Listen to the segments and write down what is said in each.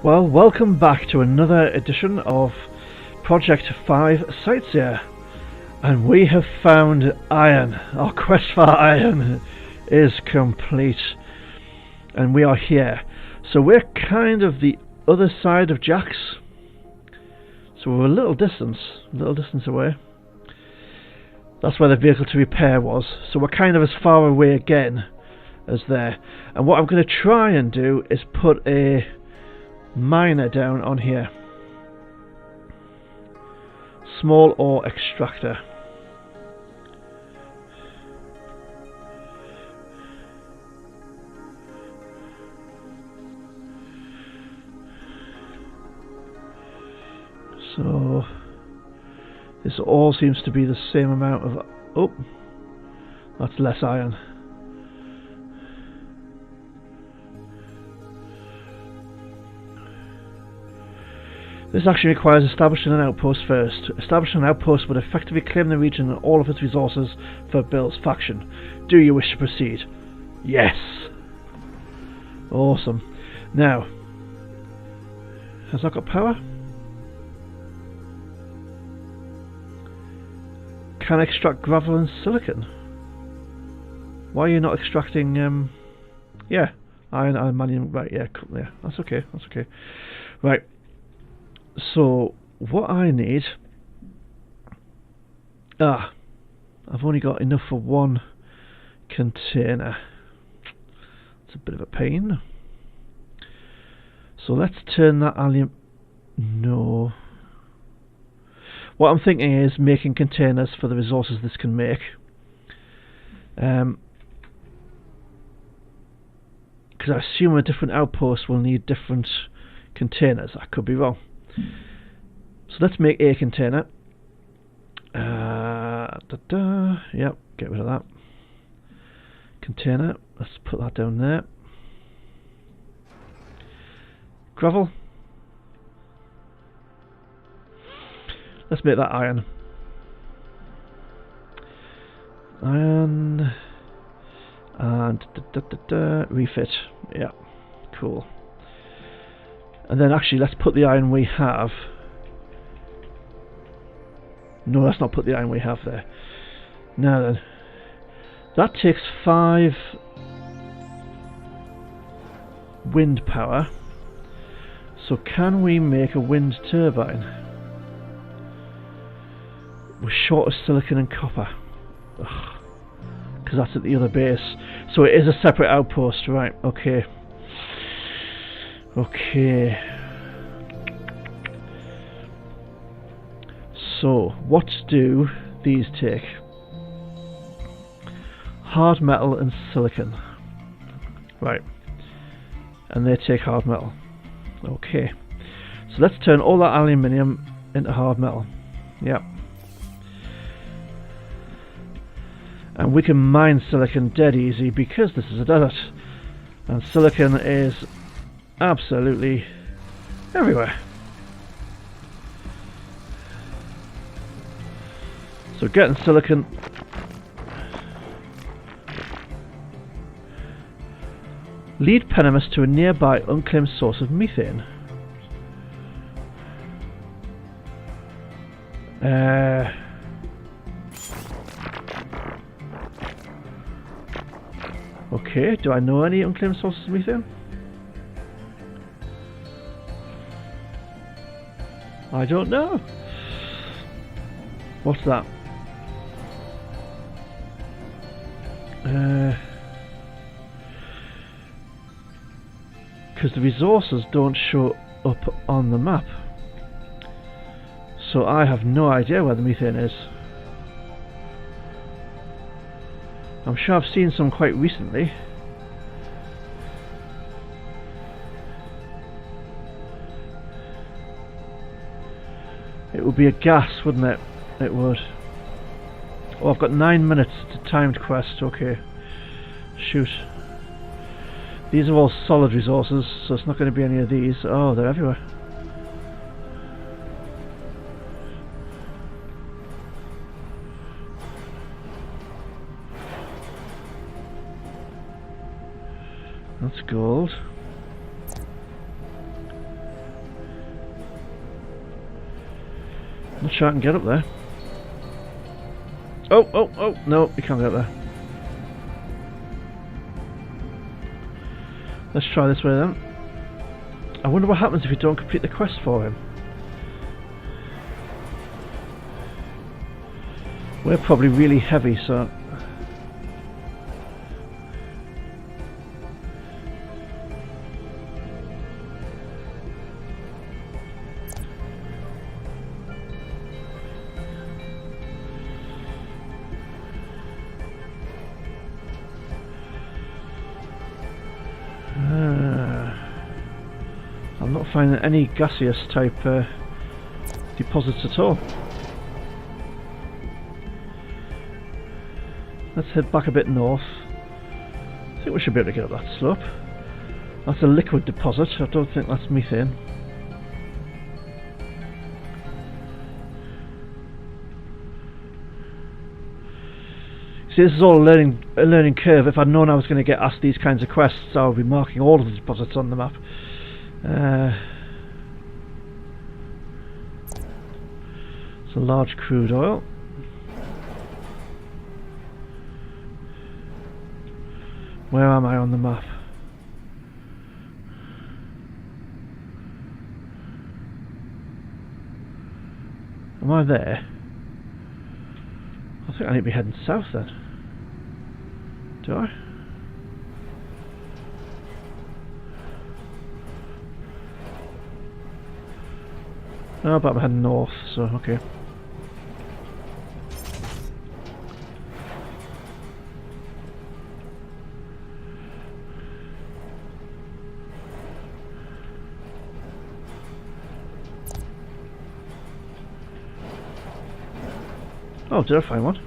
Well, welcome back to another edition of Project 5 Sightseer. And we have found iron. Our quest for iron is complete. And we are here. So we're kind of the other side of Jack's. So we're a little distance away. That's where the vehicle to repair was. So we're kind of as far away again as there. And what I'm going to try and do is put a miner down on here. Small ore extractor. So this all seems to be the same amount of... Oh, that's less iron. This action requires establishing an outpost first. Establishing an outpost would effectively claim the region and all of its resources for Bill's faction. Do you wish to proceed? Yes! Awesome. Now, has that got power? Can extract gravel and silicon. Why are you not extracting, yeah, iron, aluminium, right, yeah, that's okay, Right. So, what I need... I've only got enough for one container. It's a bit of a pain. So let's turn that No. What I'm thinking is making containers for the resources this can make. Because I assume a different outpost will need different containers. I could be wrong. So let's make a container. Yep, get rid of that. Container, let's put that down there. Gravel. Let's make that iron. Iron. And refit. Yeah, cool. And then actually let's put the iron we have. No, let's not put the iron we have there. Now then, that takes 5 wind power. So can we make a wind turbine? We're short of silicon and copper. Because that's at the other base. So it is a separate outpost, right? Okay. Okay. So, what do these take? Hard metal and silicon. Right. And they take hard metal. Okay. So let's turn all that aluminium into hard metal. Yep. And we can mine silicon dead easy because this is a desert. And silicon is absolutely everywhere. So getting silicon. Lead Penimus to a nearby unclaimed source of methane. Okay, do I know any unclaimed sources of methane? I don't know. What's that? Because the resources don't show up on the map. So I have no idea where the methane is. I'm sure I've seen some quite recently. It would be a gas, wouldn't it? It would. Oh, I've got 9 minutes to timed quest. Okay. Shoot. These are all solid resources, so it's not going to be any of these. Oh, they're everywhere. That's gold. Not sure I can get up there. Oh, no, you can't get up there. Let's try this way then. I wonder what happens if you don't complete the quest for him. We're probably really heavy, so... I'm not finding any gaseous type deposits at all. Let's head back a bit north. I think we should be able to get up that slope. That's a liquid deposit, I don't think that's methane. See, this is all a learning curve. If I'd known I was going to get asked these kinds of quests, I would be marking all of the deposits on the map. It's a large crude oil. Where am I on the map? Am I there? I think I need to be heading south then. Do I? No, but I'm heading north, so okay. Oh, did I find one?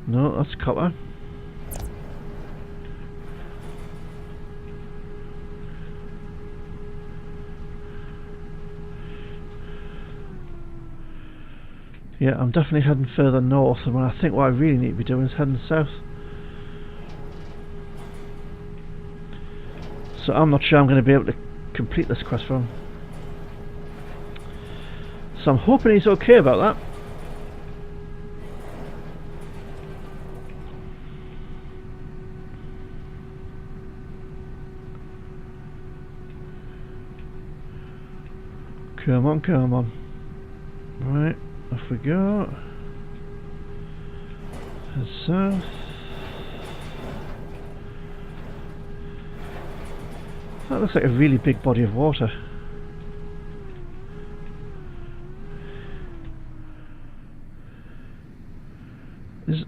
No, that's copper. Yeah, I'm definitely heading further north, and I think what I really need to be doing is heading south. So I'm not sure I'm going to be able to complete this quest for him. So I'm hoping he's okay about that. Come on, come on. Right, off we go. Head south. That looks like a really big body of water. Is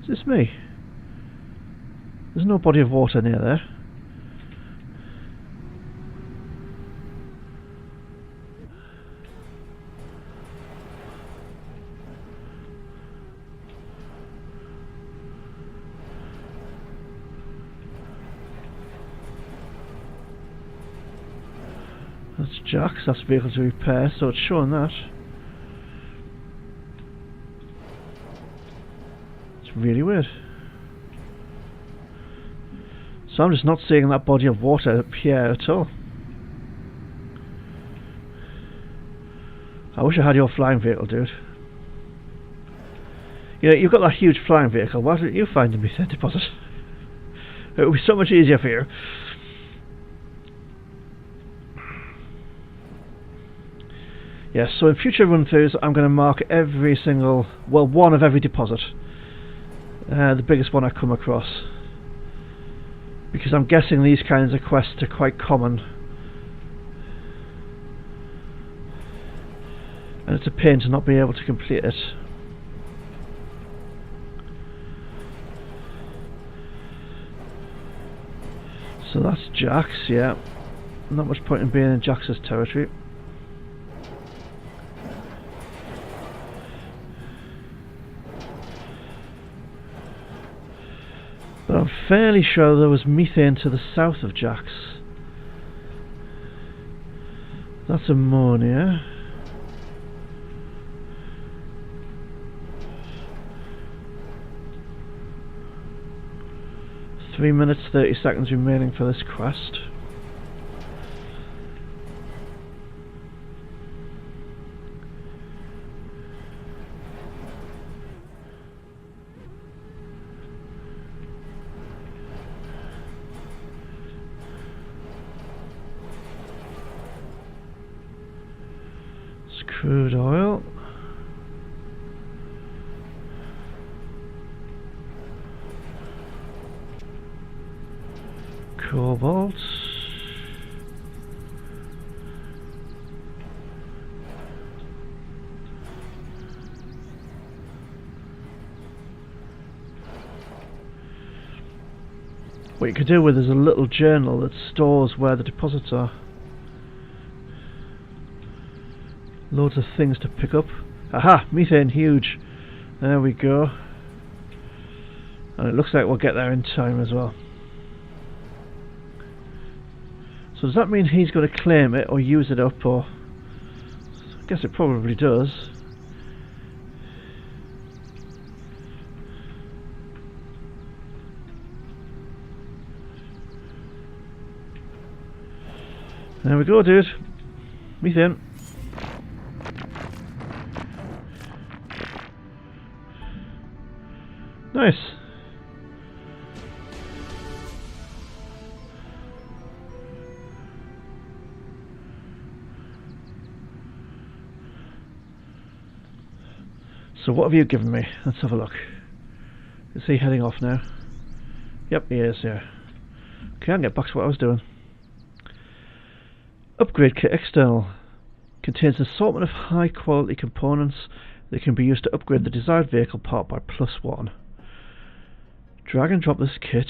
this me? There's no body of water near there. That's Jack's, that's vehicle to repair, so it's showing that. It's really weird. So I'm just not seeing that body of water up here at all. I wish I had your flying vehicle, dude. You know, you've got that huge flying vehicle, why don't you find a methane deposit? It would be so much easier for you. Yes, so in future run-throughs I'm going to mark every single, well, one of every deposit. The biggest one I come across. Because I'm guessing these kinds of quests are quite common. And it's a pain to not be able to complete it. So that's Jack's, yeah. Not much point in being in Jack's territory. But I'm fairly sure there was methane to the south of Jack's. That's ammonia. 3 minutes 30 seconds remaining for this quest. It's crude oil. Cobalt. What you could do with is a little journal that stores where the deposits are. Loads of things to pick up. Aha! Methane, huge. There we go. And it looks like we'll get there in time as well. So does that mean he's going to claim it or use it up, or... I guess it probably does. There we go, dude. Methane. Nice. So what have you given me? Let's have a look. Is he heading off now? Yep, he is, yeah. Okay, I can get back to what I was doing. Upgrade kit external. Contains an assortment of high quality components that can be used to upgrade the desired vehicle part by +1. Drag and drop this kit.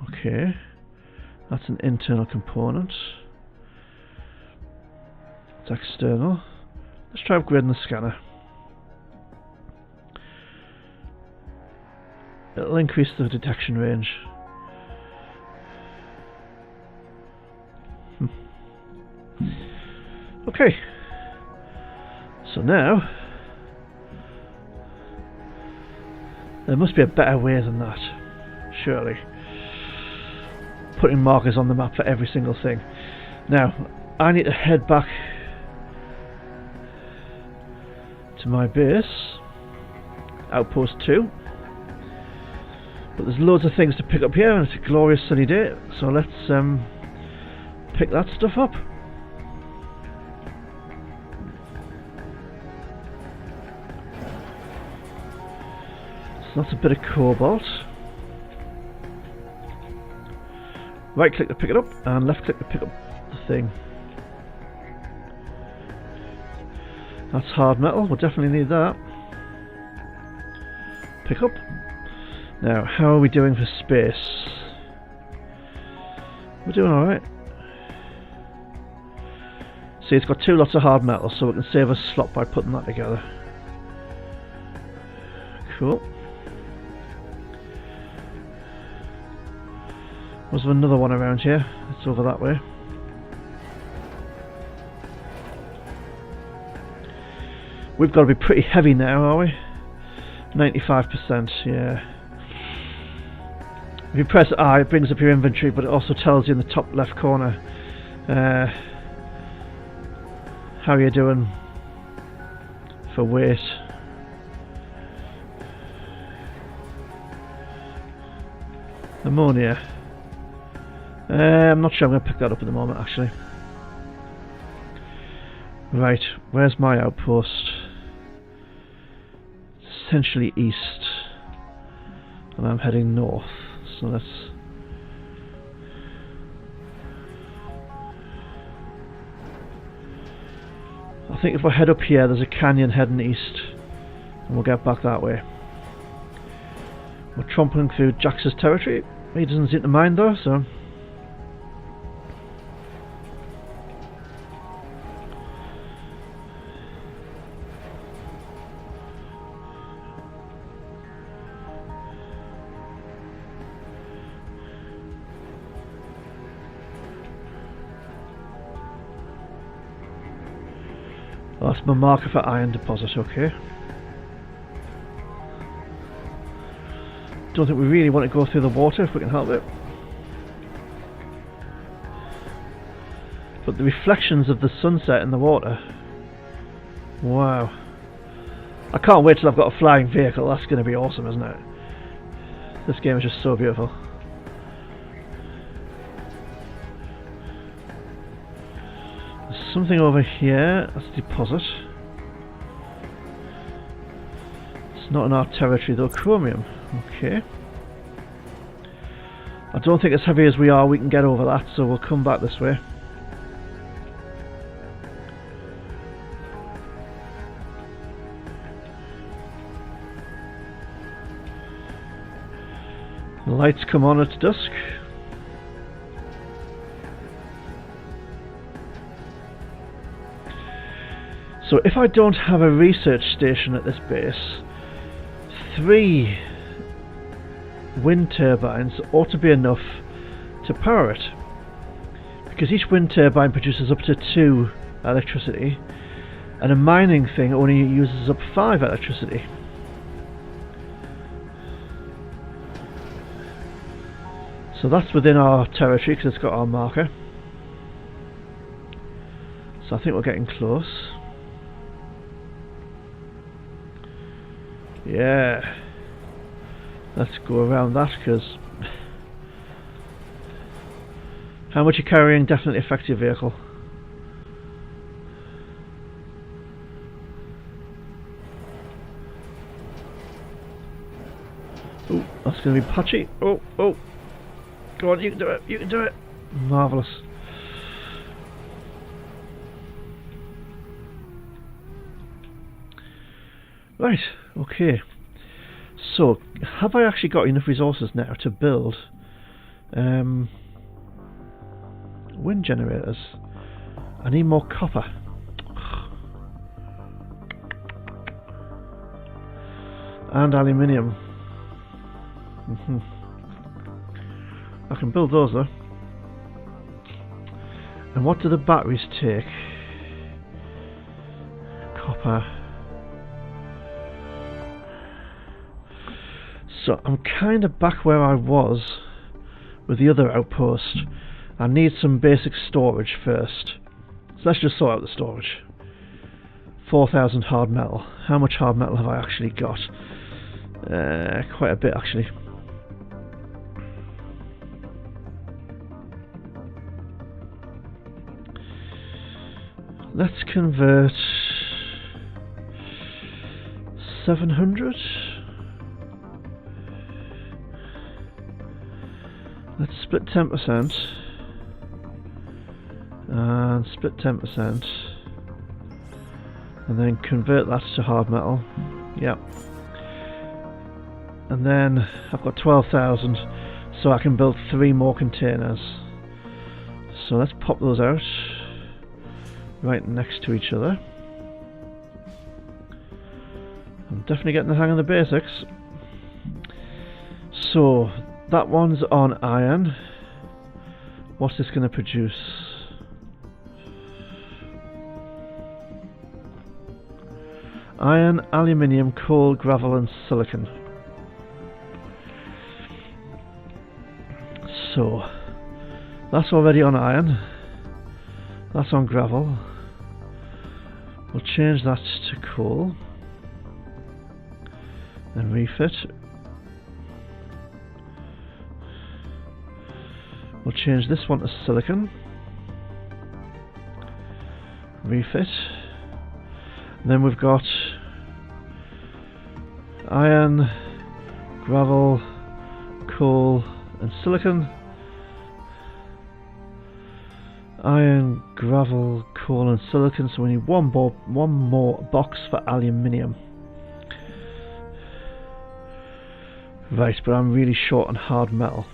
Okay. That's an internal component. It's external. Let's try upgrading the scanner. It'll increase the detection range. Okay. So now there must be a better way than that, surely. Putting markers on the map for every single thing. Now, I need to head back to my base, Outpost 2. But there's loads of things to pick up here, and it's a glorious sunny day, so let's pick that stuff up. So that's a bit of cobalt. Right click to pick it up, and left click to pick up the thing. That's hard metal, we'll definitely need that. Pick up. Now, how are we doing for space? We're doing alright. See, it's got 2 lots of hard metal, so we can save a slot by putting that together. Cool. Was there another one around here? It's over that way. We've got to be pretty heavy now, are we? 95%, yeah. If you press R, it brings up your inventory, but it also tells you in the top left corner how you're doing for weight. Ammonia. I'm not sure I'm going to pick that up at the moment, actually. Right, where's my outpost? It's essentially east, and I'm heading north. So let's... I think if I head up here, there's a canyon heading east, and we'll get back that way. We're trampling through Jax's territory. He doesn't seem to mind though, so... That's my marker for iron deposit, okay. don't think we really want to go through the water if we can help it. But the reflections of the sunset in the water, wow. I can't wait till I've got a flying vehicle. That's going to be awesome, isn't it? This game is just so beautiful. There's something over here. That's a deposit. It's not in our territory though. Chromium. Okay. I don't think as heavy as we are we can get over that, so we'll come back this way. The lights come on at dusk. So if I don't have a research station at this base, 3 wind turbines ought to be enough to power it, because each wind turbine produces up to 2 electricity, and a mining thing only uses up 5 electricity. So that's within our territory because it's got our marker. So I think we're getting close. Yeah. Let's go around that, because how much you're carrying definitely affects your vehicle. Oh, that's going to be patchy. Oh, oh. Go on, you can do it, you can do it. Marvellous. Right, okay. So, have I actually got enough resources now to build wind generators? I need more copper. And aluminium. I can build those though. And what do the batteries take? Copper. So I'm kind of back where I was with the other outpost. I need some basic storage first. So let's just sort out the storage. 4,000 hard metal. How much hard metal have I actually got? Quite a bit actually. Let's convert 700. Let's split 10% and split 10% and then convert that to hard metal. Yep. And then I've got 12,000, so I can build 3 more containers. So let's pop those out right next to each other. I'm definitely getting the hang of the basics. So that one's on iron. What's this going to produce? Iron, aluminium, coal, gravel and silicon. So that's already on iron. That's on gravel. We'll change that to coal and refit. We'll change this one to silicon, refit, and then we've got iron, gravel, coal and silicon. Iron, gravel, coal and silicon, so we need one more box for aluminium. Right, but I'm really short on hard metal.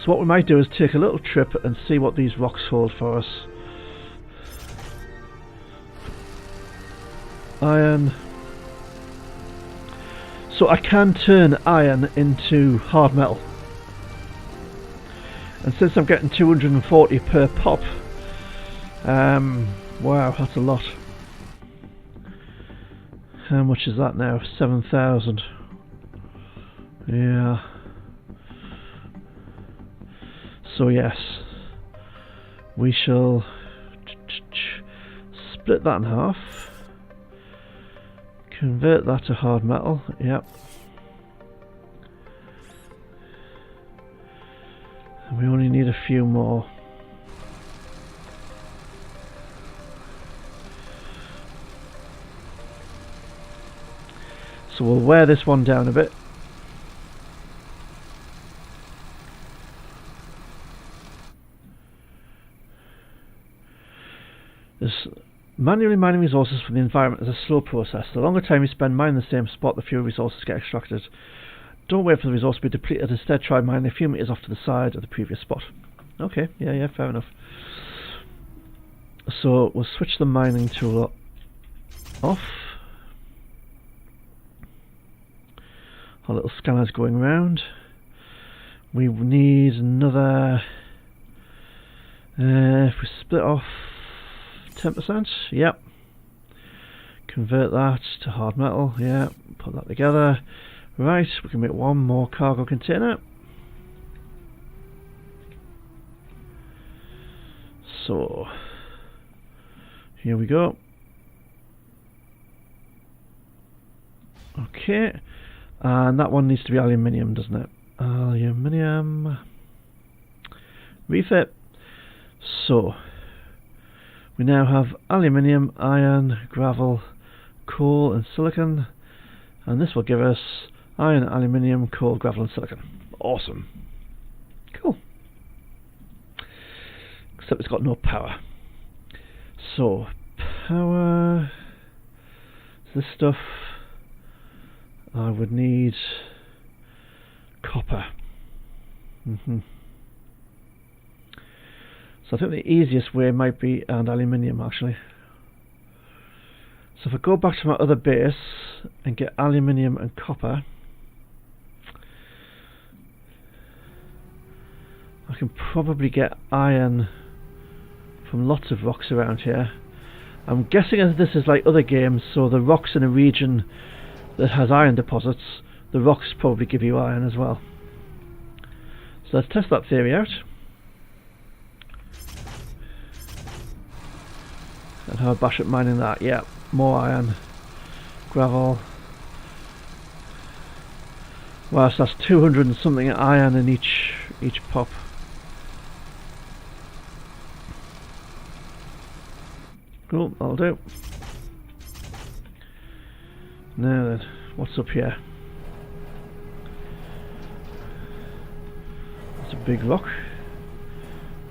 So what we might do is take a little trip and see what these rocks hold for us. Iron. So I can turn iron into hard metal. And since I'm getting 240 per pop, wow, that's a lot. How much is that now? 7,000. Yeah. So yes, we shall split that in half, convert that to hard metal. Yep. And we only need a few more. So we'll wear this one down a bit. This manually mining resources from the environment is a slow process. The longer time you spend mining the same spot, the fewer resources get extracted. Don't wait for the resource to be depleted. Instead, try mining a few meters off to the side of the previous spot. Okay, yeah, fair enough. So we'll switch the mining tool off. Our little scanner's going around. We need another. If we split off 10%, yep. Convert that to hard metal, yeah. Put that together. Right, we can make one more cargo container. So, here we go. Okay. And that one needs to be aluminium, doesn't it? Aluminium. Refit. So, we now have aluminium, iron, gravel, coal and silicon. And this will give us iron, aluminium, coal, gravel and silicon. Awesome. Cool. Except it's got no power. So, power. This stuff. I would need copper. So I think the easiest way might be, and aluminium actually. So if I go back to my other base and get aluminium and copper, I can probably get iron from lots of rocks around here. I'm guessing as this is like other games, so the rocks in a region that has iron deposits, the rocks probably give you iron as well. So let's test that theory out. And have a bash at mining that. Yeah, more iron, gravel. Wow, so that's 200 and something iron in each pop. Cool, that'll do. Now then, what's up here? It's a big rock.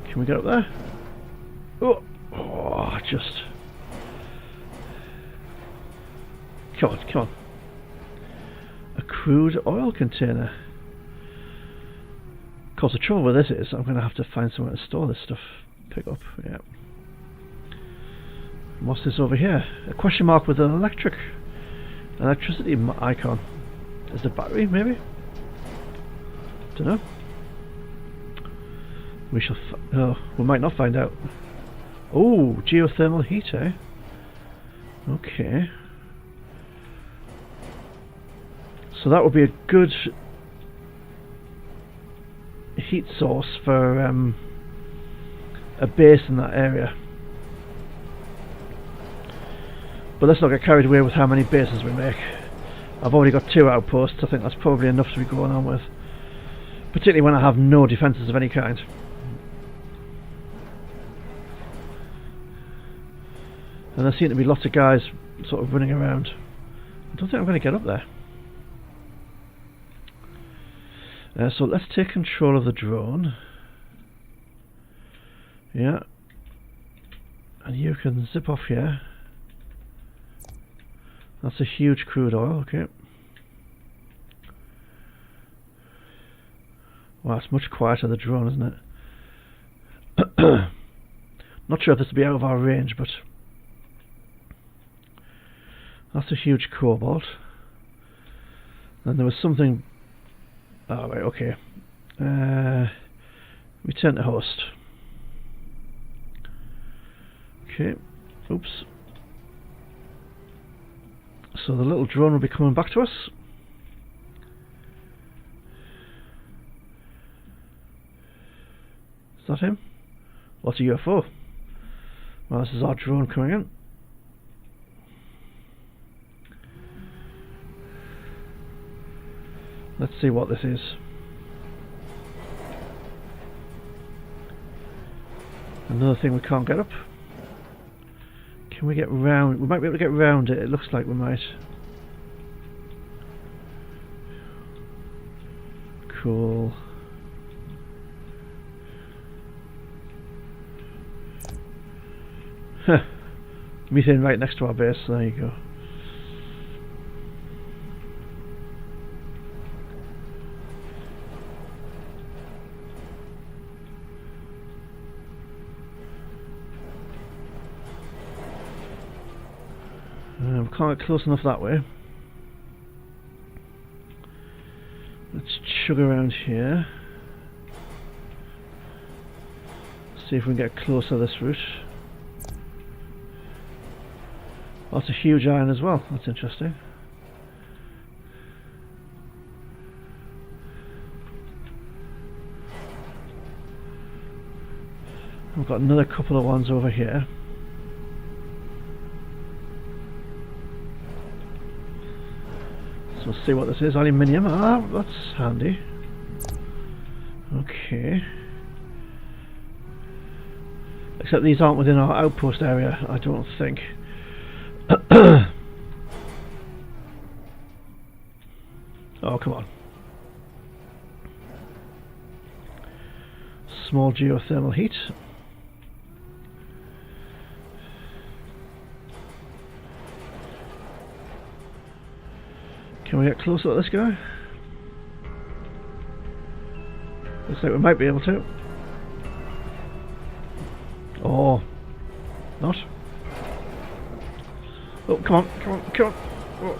Can we get up there? Oh, just. Come on. A crude oil container. Of course, the trouble with this is I'm going to have to find somewhere to store this stuff. Pick up, yeah. What's this over here? A question mark with an electricity icon. Is it a battery, maybe? Don't know. We shall. We might not find out. Oh, geothermal heat, eh? Okay. So that would be a good heat source for a base in that area. But let's not get carried away with how many bases we make. I've already got 2 outposts. I think that's probably enough to be going on with. Particularly when I have no defences of any kind. And there seem to be lots of guys sort of running around. I don't think I'm going to get up there. So let's take control of the drone. Yeah. And you can zip off here. That's a huge crude oil, okay. Wow, it's much quieter, the drone, isn't it? Not sure if this will be out of our range, but that's a huge cobalt. And there was something. Oh, right, okay. Return to host. Okay, oops. So the little drone will be coming back to us. that him? What's a UFO? Well, this is our drone coming in. Let's see what this is. Another thing we can't get up. Can we get round? We might be able to get round it. It looks like we might. Cool. Huh. Methane right next to our base. There you go. We can't get close enough that way. Let's chug around here. See if we can get closer this route. Oh, it's a huge iron as well. That's interesting. We've got another couple of ones over here. So we'll see what this is. Aluminium. Ah, that's handy. Okay. Except these aren't within our outpost area, I don't think. Oh, come on. Small geothermal heat. Can we get closer to this guy? Looks like we might be able to. Or not. Oh, come on, come on, come on. Oh.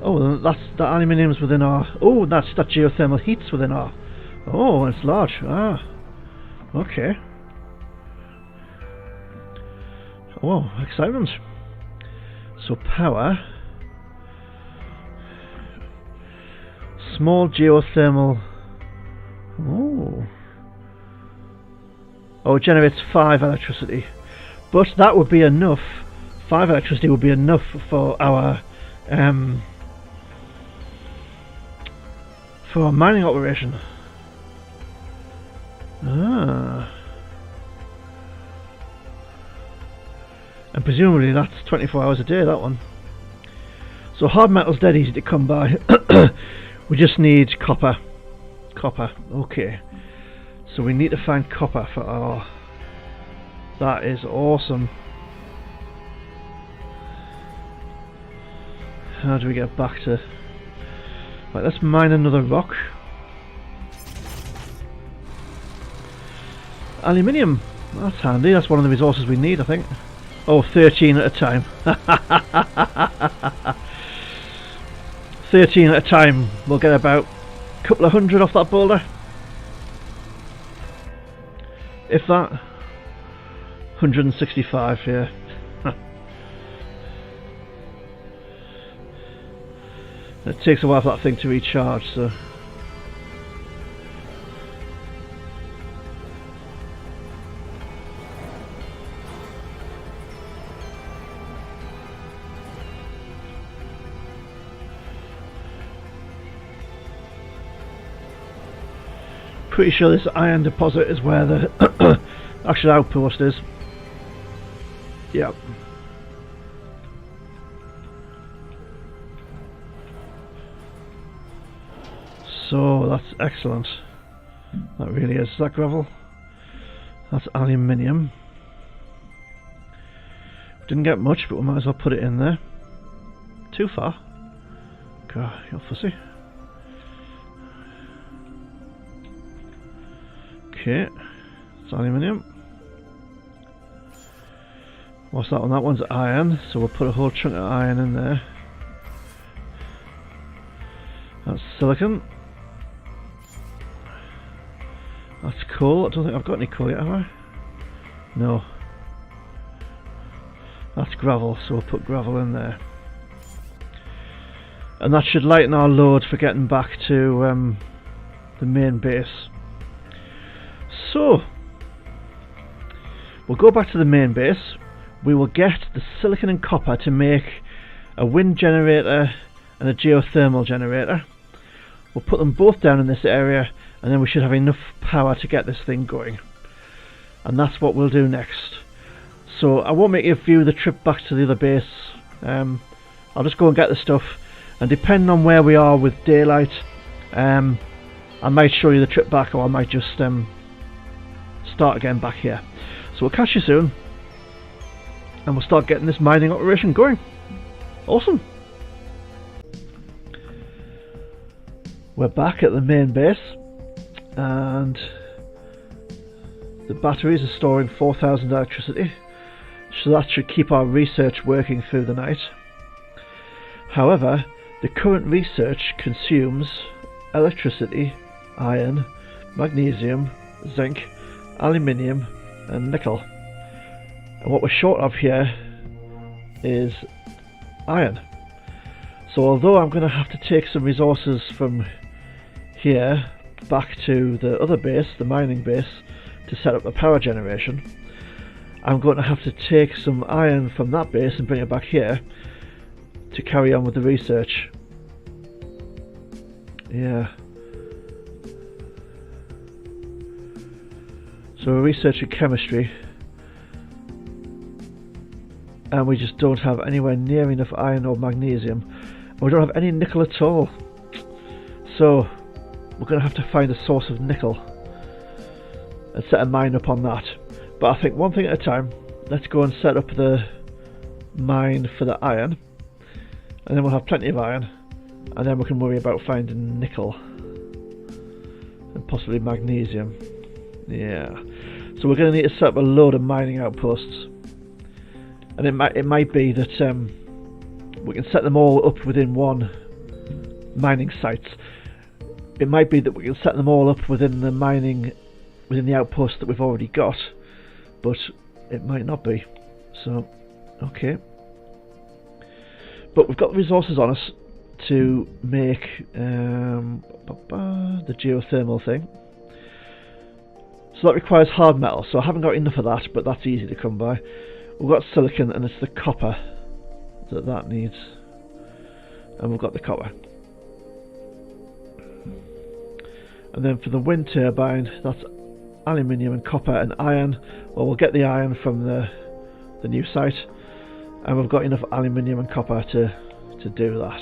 Oh, that aluminium's within our... Oh, that geothermal heat's within our... Oh, it's large. Ah, okay. Oh, excitement. So power... Small geothermal... Oh... Oh, it generates 5 electricity. But that would be enough. 5 electricity would be enough for our mining operation. Ah. And presumably that's 24 hours a day, that one. So hard metal's dead easy to come by. We just need copper. Copper, okay. So we need to find copper for our... That is awesome. How do we get back to... Right, let's mine another rock. Aluminium. That's handy. That's one of the resources we need, I think. Oh, 13 at a time. 13 at a time. We'll get about a couple of hundred off that boulder. If that. 165, yeah. It takes a while for that thing to recharge, so... Pretty sure this iron deposit is where the actual outpost is. Yep. So that's excellent. That really is. Is that gravel? That's aluminium. Didn't get much, but we might as well put it in there. Too far. God, you're fussy. Okay, it's aluminium. What's that one? That one's iron, so we'll put a whole chunk of iron in there. That's silicon. That's coal. I don't think I've got any coal yet, have I? No. That's gravel, so we'll put gravel in there. and that should lighten our load for getting back to the main base. So we'll go back to the main base. We will get the silicon and copper to make a wind generator and a geothermal generator. We'll put them both down in this area, and then we should have enough power to get this thing going. And that's what we'll do next. So I won't make you view the trip back to the other base. I'll just go and get the stuff, and depending on where we are with daylight, I might show you the trip back, or I might just start again back here. So we'll catch you soon, and we'll start getting this mining operation going. Awesome. We're back at the main base, and the batteries are storing 4,000 electricity, so that should keep our research working through the night. However, the current research consumes electricity, iron, magnesium, zinc, aluminium and nickel. And what we're short of here is iron. So although I'm going to have to take some resources from here back to the other base, the mining base, to set up the power generation, I'm going to have to take some iron from that base and bring it back here to carry on with the research. Yeah. So we're researching chemistry, and we just don't have anywhere near enough iron or magnesium. And we don't have any nickel at all. So we're going to have to find a source of nickel and set a mine up on that. But I think one thing at a time. Let's go and set up the mine for the iron, and then we'll have plenty of iron, and then we can worry about finding nickel and possibly magnesium. Yeah. So we're going to need to set up a load of mining outposts, and it might be that we can set them all up within one mining site. It might be that we can set them all up within the outpost that we've already got, but it might not be. So okay, but we've got the resources on us to make the geothermal thing. So that requires hard metal, so I haven't got enough of that, but that's easy to come by. We've got silicon, and it's the copper that needs, and we've got the copper. And then for the wind turbine, that's aluminium and copper and iron. Well, we'll get the iron from the new site, and we've got enough aluminium and copper to do that.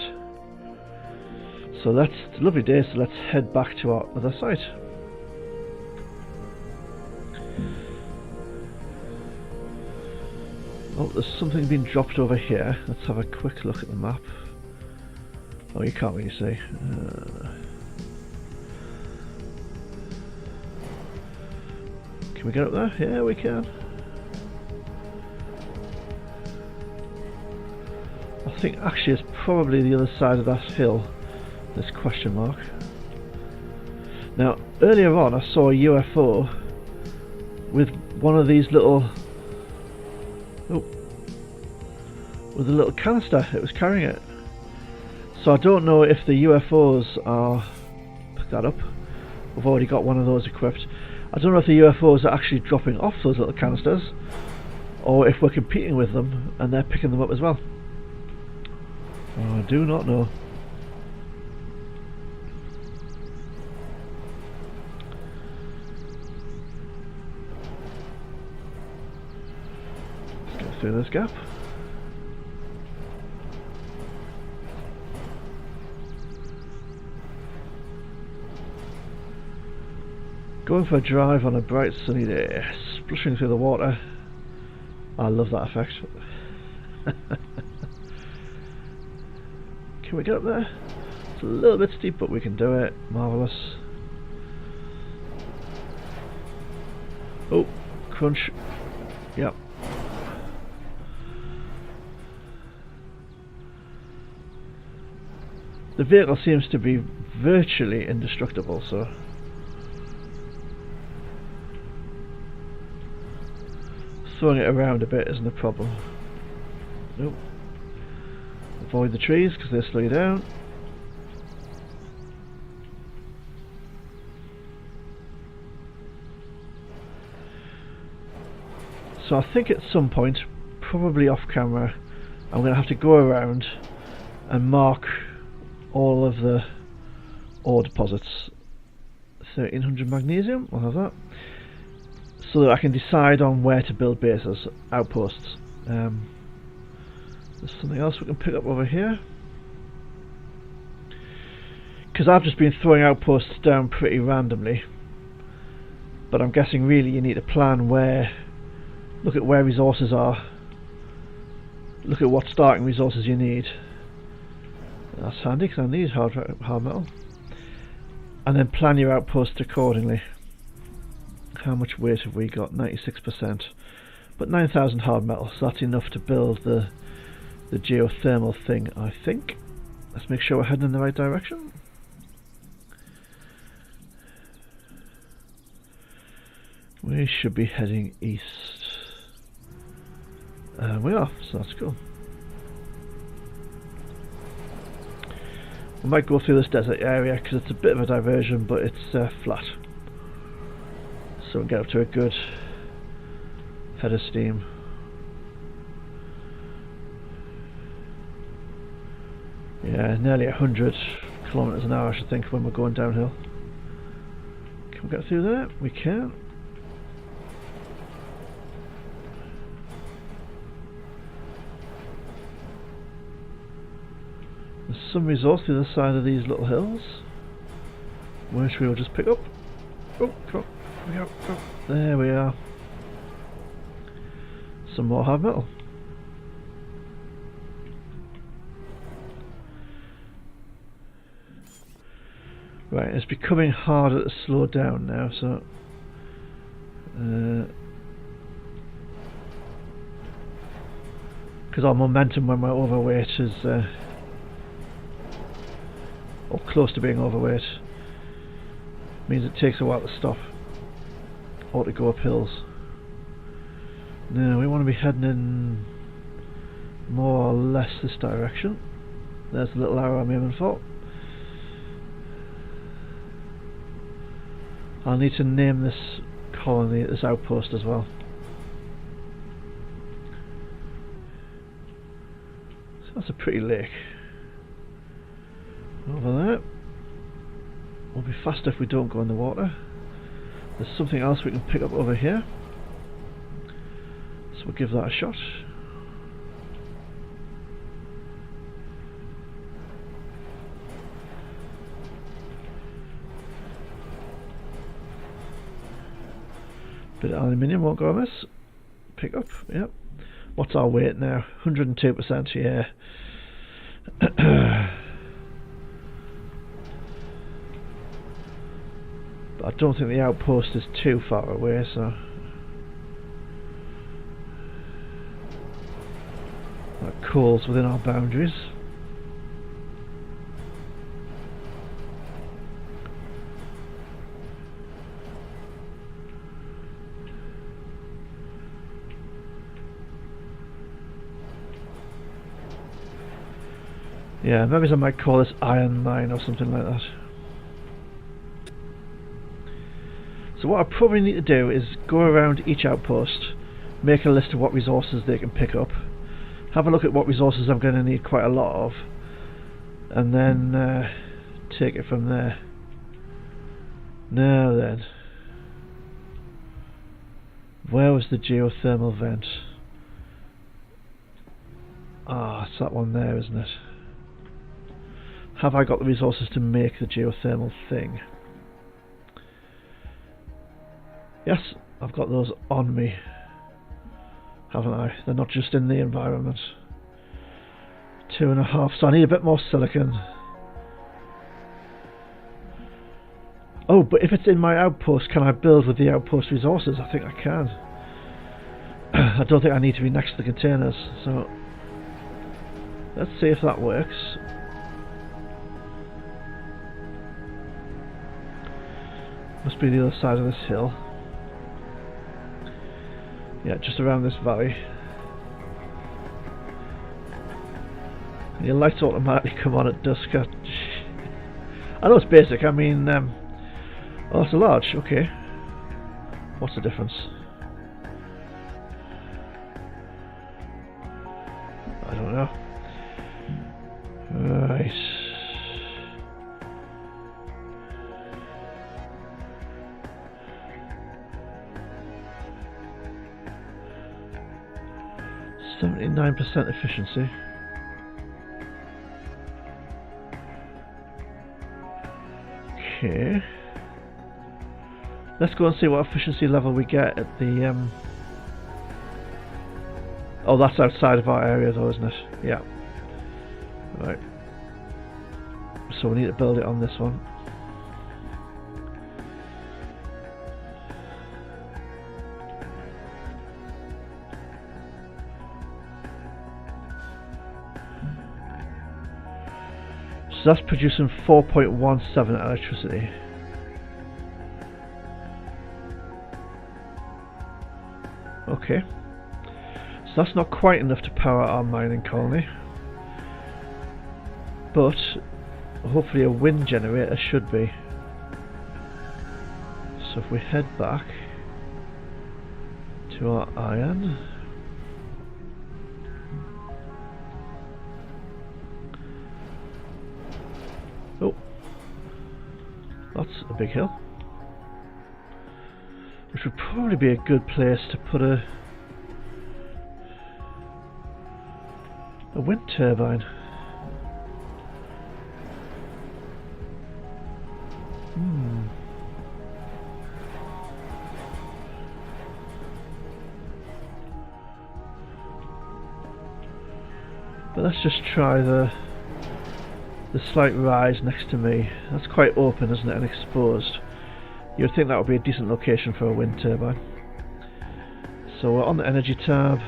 So it's a lovely day, so let's head back to our other site. Oh, there's something being dropped over here. Let's have a quick look at the map. Oh, you can't really see. Can we get up there? Yeah, we can. I think actually it's probably the other side of that hill, this question mark. Now, earlier on I saw a UFO with one of these little... Oh, with a little canister. It was carrying it. So I don't know if the UFOs are... Pick that up. We've already got one of those equipped. I don't know if the UFOs are actually dropping off those little canisters, or if we're competing with them and they're picking them up as well. Oh, I do not know. Let's get through this gap. Going for a drive on a bright sunny day, splashing through the water. I love that effect. Can we get up there? It's a little bit steep, but we can do it. Marvellous. Oh, crunch. Yep. The vehicle seems to be virtually indestructible, so... throwing it around a bit isn't a problem. Nope. Avoid the trees because they slow you down. So I think at some point, probably off camera, I'm going to have to go around and mark all of the ore deposits. 1300 magnesium, I'll have that. So that I can decide on where to build bases, outposts. There's something else we can pick up over here. Because I've just been throwing outposts down pretty randomly. But I'm guessing really you need to plan where, look at where resources are, look at what starting resources you need. That's handy because I need hard metal. And then plan your outposts accordingly. How much weight have we got? 96%. But 9,000 hard metal, so that's enough to build the geothermal thing, I think. Let's make sure we're heading in the right direction. We should be heading east. We are, so that's cool. We might go through this desert area because it's a bit of a diversion, but it's flat. So we'll get up to a good head of steam. Yeah, nearly 100 kilometers an hour I should think when we're going downhill. Can we get through there? We can. There's some resource to the side of these little hills, which we'll just pick up. Oh, come on. Here we go. Come on. There we are. Some more hard metal. Right, it's becoming harder to slow down now, so because our momentum when we're overweight is or close to being overweight means it takes a while to stop or to go up hills. Now we want to be heading in more or less this direction. There's the little arrow I'm aiming for. I'll need to name this colony, this outpost as well. So that's a pretty lake. Over there. We'll be faster if we don't go in the water. There's something else we can pick up over here. So we'll give that a shot. Bit of aluminium won't go amiss. Pick up, yep. What's our weight now? 102%, yeah. But I don't think the outpost is too far away, so that coal's within our boundaries. Yeah, maybe I might call this Iron Mine or something like that. So what I probably need to do is go around each outpost, make a list of what resources they can pick up, have a look at what resources I'm going to need quite a lot of, and then take it from there. Now then, where was the geothermal vent? Ah, it's that one there, isn't it? Have I got the resources to make the geothermal thing? Yes, I've got those on me, haven't I? They're not just in the environment. 2.5, so I need a bit more silicon. Oh, but if it's in my outpost, can I build with the outpost resources? I think I can. I don't think I need to be next to the containers, so let's see if that works. Must be the other side of this hill. Yeah, just around this valley. And your lights automatically come on at dusk. I know it's basic, I mean, oh, it's a large, okay. What's the difference? don't know. Right. %79% efficiency. Okay. Let's go and see what efficiency level we get at the oh, that's outside of our area though, isn't it? Yeah. Right. So we need to build it on this one. So that's producing 4.17 electricity. Okay. So that's not quite enough to power our mining colony. But hopefully a wind generator should be. So if we head back to our iron. Oh, that's a big hill. Which would probably be a good place to put a wind turbine. But let's just try the slight rise next to me. That's quite open, isn't it, and exposed. You'd think that would be a decent location for a wind turbine. So we're on the energy tab,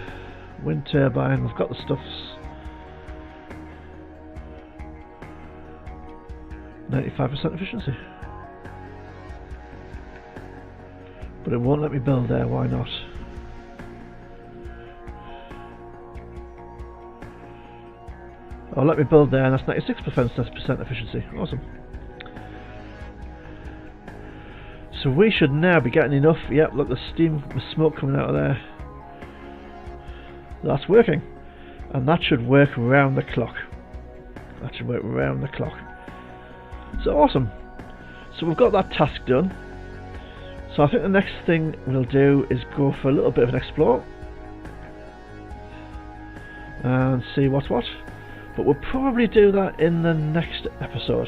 wind turbine, we've got the stuffs. 95% efficiency. But it won't let me build there, why not? Oh, let me build there, and that's 96% efficiency. Awesome. So we should now be getting enough. Yep, look, the steam, the smoke coming out of there. That's working. And that should work around the clock. That should work around the clock. So awesome. So we've got that task done. So I think the next thing we'll do is go for a little bit of an explore. And see what's what. But we'll probably do that in the next episode.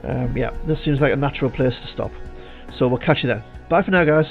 Yeah, this seems like a natural place to stop. So we'll catch you then. Bye for now, guys.